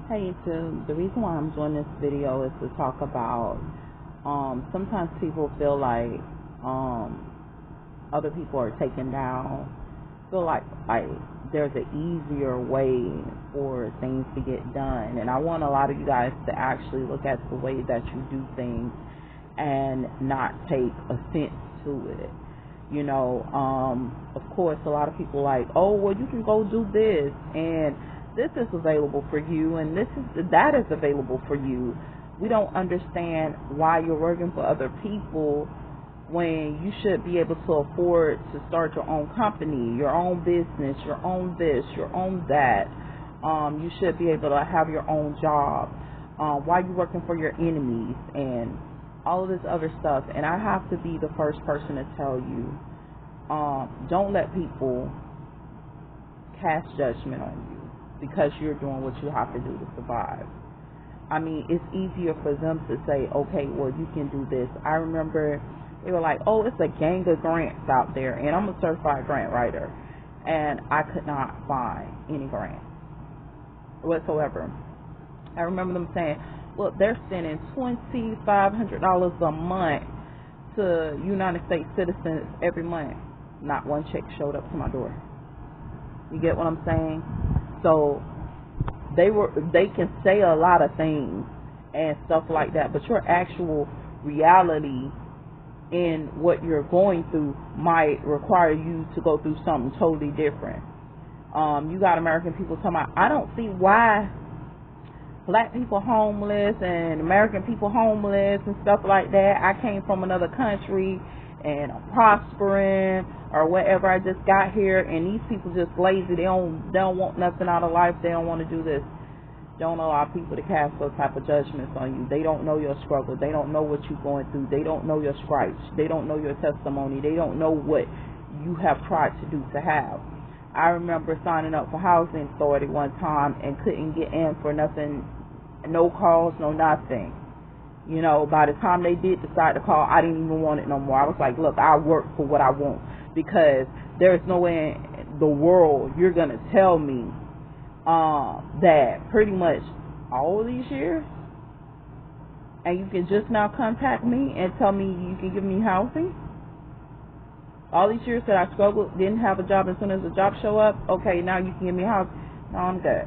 Hey YouTube, the reason why I'm doing this video is to talk about sometimes people feel like other people are taken down, feel like there's an easier way for things to get done, and I want a lot of you guys to actually look at the way that you do things and not take offense to it. You know, of course, a lot of people like, oh, well, you can go do this, and this is available for you, and that is available for you. We don't understand why you're working for other people when you should be able to afford to start your own company, your own business, your own this, your own that. You should be able to have your own job. Why you working for your enemies and all of this other stuff. And I have to be the first person to tell you, don't let people cast judgment on you because you're doing what you have to do to survive. I mean, it's easier for them to say, okay, well, you can do this. I remember they were like, oh, it's a gang of grants out there, and I'm a certified grant writer, and I could not find any grant whatsoever. I remember them saying, well, they're sending $2,500 a month to United States citizens every month. Not one check showed up to my door. You get what I'm saying? So they can say a lot of things and stuff like that, but your actual reality in what you're going through might require you to go through something totally different. You got American people talking about, I don't see why black people homeless and American people homeless and stuff like that. I came from another country and I'm prospering or whatever. I just got here and these people just lazy. They don't want nothing out of life. They don't want to do this. Don't allow people to cast those type of judgments on you. They don't know your struggle. They don't know what you're going through. They don't know your stripes. They don't know your testimony. They don't know what you have tried to do to have. I remember signing up for housing authority one time and couldn't get in for nothing, no calls, no nothing. You know, by the time they did decide to call, I didn't even want it no more. I was like, look, I work for what I want, because there's no way in the world you're going to tell me that pretty much all of these years, and you can just now contact me and tell me you can give me housing. All these years that I struggled, didn't have a job, as soon as the job show up, okay, now you can give me a house. No, I'm good.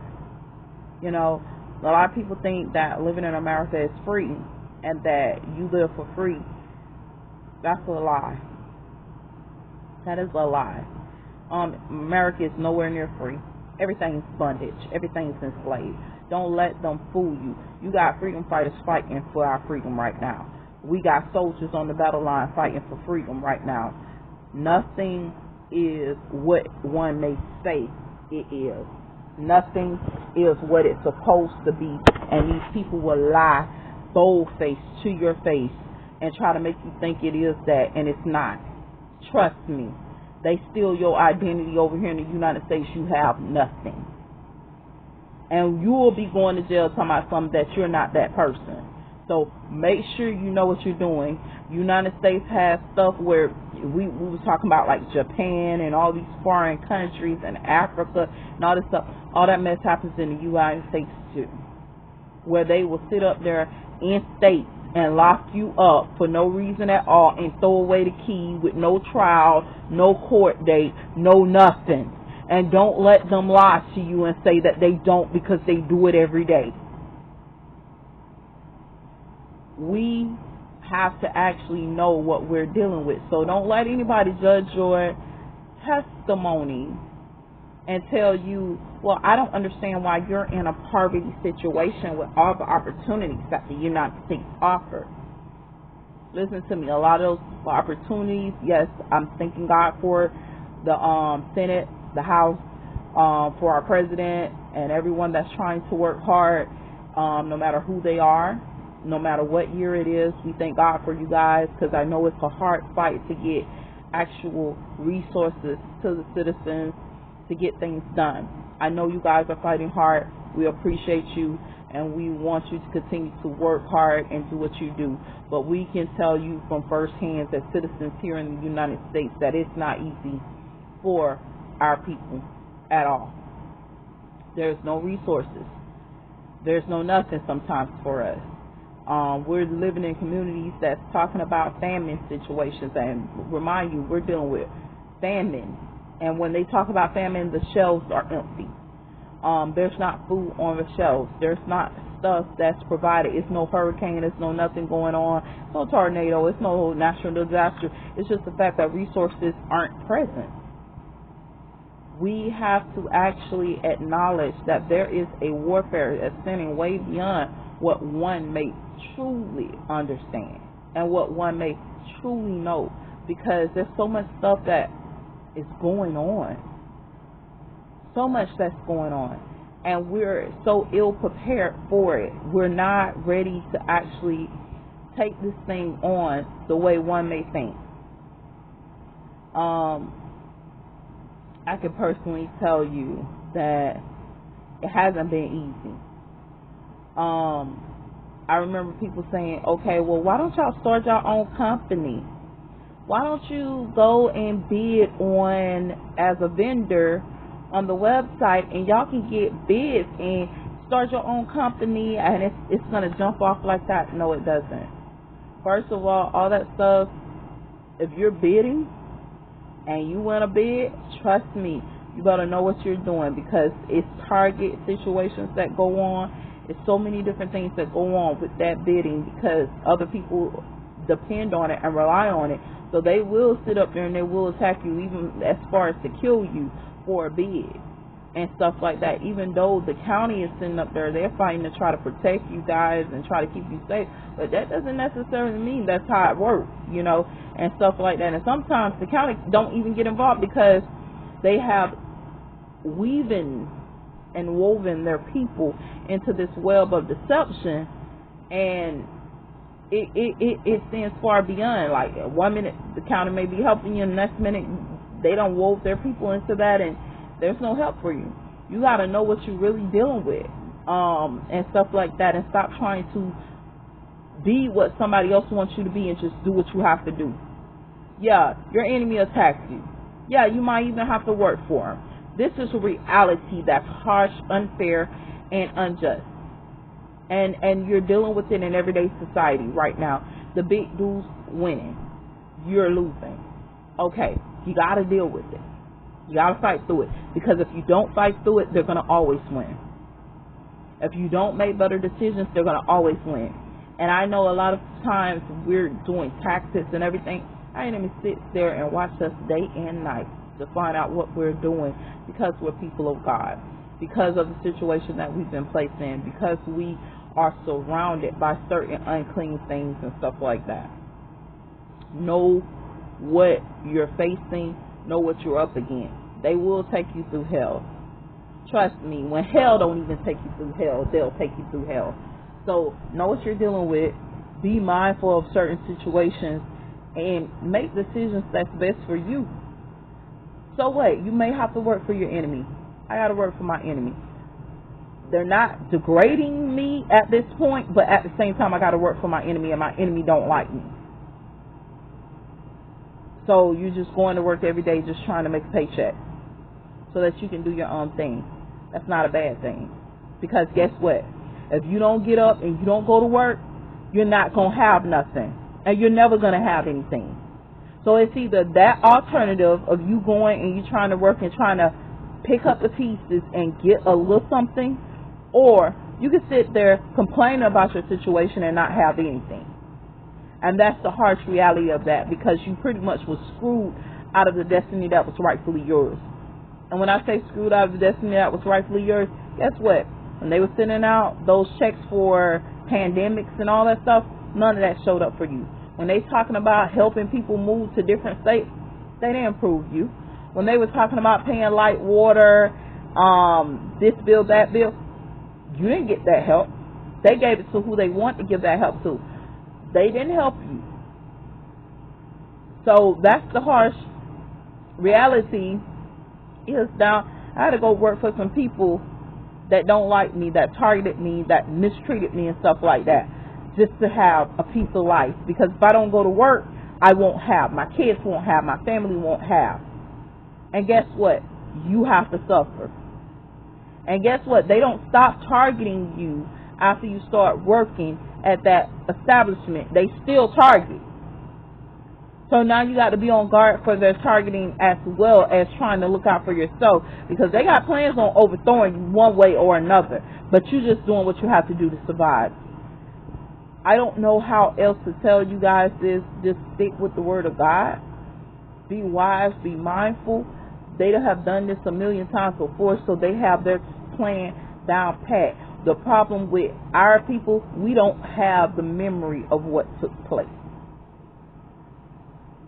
You know, a lot of people think that living in America is free and that you live for free. That's a lie. That is a lie. America is nowhere near free. Everything's bondage. Everything's enslaved. Don't let them fool you. You got freedom fighters fighting for our freedom right now. We got soldiers on the battle line fighting for freedom right now. Nothing is what one may say it is. Nothing is what it's supposed to be. And these people will lie bold-faced to your face and try to make you think it is that, and it's not. Trust me. They steal your identity over here in the United States. You have nothing. And you will be going to jail talking about something that you're not that person. So make sure you know what you're doing. United States has stuff where we was talking about, like Japan and all these foreign countries and Africa and all this stuff. All that mess happens in the United States too, where they will sit up there in states and lock you up for no reason at all and throw away the key with no trial, no court date, no nothing. And don't let them lie to you and say that they don't, because they do it every day. We have to actually know what we're dealing with. So don't let anybody judge your testimony and tell you, well, I don't understand why you're in a poverty situation with all the opportunities that the United States offers. Listen to me, a lot of those opportunities, yes, I'm thanking God for the Senate, the House, for our president and everyone that's trying to work hard, no matter who they are, no matter what year it is. We thank God for you guys, because I know it's a hard fight to get actual resources to the citizens to get things done. I know you guys are fighting hard. We appreciate you, and we want you to continue to work hard and do what you do. But we can tell you from first hand, as citizens here in the United States, that it's not easy for our people at all. There's no resources. There's no nothing sometimes for us. We're living in communities that's talking about famine situations, and remind you, we're dealing with famine. And when they talk about famine, the shelves are empty. There's not food on the shelves. There's not stuff that's provided. It's no hurricane. It's no nothing going on. It's no tornado. It's no natural disaster. It's just the fact that resources aren't present. We have to actually acknowledge that there is a warfare extending way beyond what one may truly understand and what one may truly know, because there's so much stuff that is going on. So much that's going on. And we're so ill prepared for it. We're not ready to actually take this thing on the way one may think. I can personally tell you that it hasn't been easy. I remember people saying, okay, well, why don't y'all start your own company? Why don't you go and bid on as a vendor on the website, and y'all can get bids and start your own company, and it's going to jump off like that? No, it doesn't. First of all that stuff, if you're bidding and you win a bid, trust me, you better know what you're doing, because it's target situations that go on. It's so many different things that go on with that bidding, because other people depend on it and rely on it. So they will sit up there and they will attack you, even as far as to kill you for a bid and stuff like that. Even though the county is sitting up there, they're fighting to try to protect you guys and try to keep you safe. But that doesn't necessarily mean that's how it works, and stuff like that. And sometimes the county don't even get involved, because they have woven their people into this web of deception, and it stands far beyond. Like, 1 minute the county may be helping you, and the next minute they don't wove their people into that, and there's no help for you. You got to know what you're really dealing with, and stuff like that, and stop trying to be what somebody else wants you to be and just do what you have to do. Yeah, your enemy attacks you. Yeah, you might even have to work for him. This is a reality that's harsh, unfair, and unjust. And you're dealing with it in everyday society right now. The big dude's winning. You're losing. Okay, you got to deal with it. You got to fight through it. Because if you don't fight through it, they're going to always win. If you don't make better decisions, they're going to always win. And I know a lot of times we're doing tactics and everything. I ain't even sit there and watch us day and night to find out what we're doing, because we're people of God, because of the situation that we've been placed in, because we are surrounded by certain unclean things and stuff like that. Know what you're facing, know what you're up against. They will take you through hell. Trust me, when hell don't even take you through hell, they'll take you through hell. So know what you're dealing with, be mindful of certain situations, and make decisions that's best for you. So what? You may have to work for your enemy. I got to work for my enemy. They're not degrading me at this point, but at the same time, I got to work for my enemy, and my enemy don't like me. So you're just going to work every day just trying to make a paycheck so that you can do your own thing. That's not a bad thing. Because guess what? If you don't get up and you don't go to work, you're not going to have nothing. And you're never going to have anything. So it's either that alternative of you going and you trying to work and trying to pick up the pieces and get a little something, or you can sit there complaining about your situation and not have anything. And that's the harsh reality of that, because you pretty much was screwed out of the destiny that was rightfully yours. And when I say screwed out of the destiny that was rightfully yours, guess what? When they were sending out those checks for pandemics and all that stuff, none of that showed up for you. When they talking about helping people move to different states, they didn't approve you. When they were talking about paying light, water, this bill, that bill, you didn't get that help. They gave it to who they want to give that help to. They didn't help you. So that's the harsh reality. Is now I had to go work for some people that don't like me, that targeted me, that mistreated me and stuff like that, just to have a piece of life. Because if I don't go to work, I won't have, my kids won't have, my family won't have. And guess what? You have to suffer. And guess what? They don't stop targeting you after you start working at that establishment. They still target. So now you got to be on guard for their targeting as well as trying to look out for yourself, because they got plans on overthrowing you one way or another, but you just doing what you have to do to survive. I don't know how else to tell you guys this. Just stick with the word of God. Be wise, be mindful. They have done this a million times before, so they have their plan down pat. The problem with our people, we don't have the memory of what took place.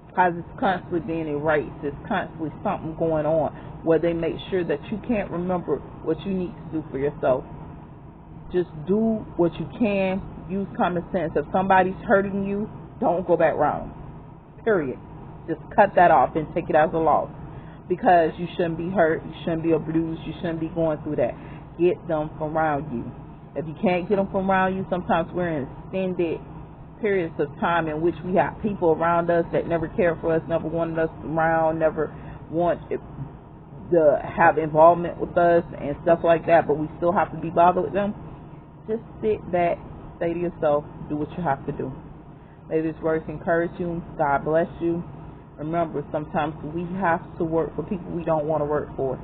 Because it's constantly being erased. It's constantly something going on where they make sure that you can't remember what you need to do for yourself. Just do what you can. Use common sense. If somebody's hurting you, don't go back round. Period. Just cut that off and take it as a loss. Because you shouldn't be hurt. You shouldn't be abused. You shouldn't be going through that. Get them from around you. If you can't get them from around you, sometimes we're in extended periods of time in which we have people around us that never care for us, never wanted us around, never want to have involvement with us and stuff like that, but we still have to be bothered with them. Just sit back, say to yourself, do what you have to do. May this verse encourage you. God bless you. Remember, sometimes we have to work for people we don't want to work for.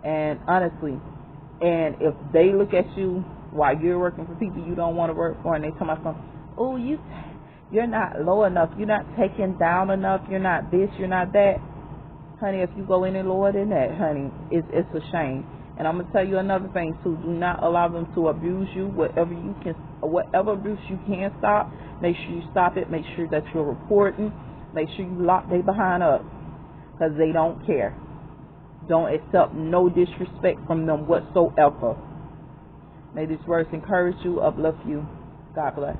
And honestly, and if they look at you while you're working for people you don't want to work for, and they tell myself, oh, you're not low enough, you're not taken down enough, you're not this, you're not that. Honey, if you go any lower than that, honey, it's a shame. And I'm going to tell you another thing too. Do not allow them to abuse you. Whatever abuse you can stop, make sure you stop it. Make sure that you're reporting. Make sure you lock they behind up, because they don't care. Don't accept no disrespect from them whatsoever. May this verse encourage you, uplift you. God bless.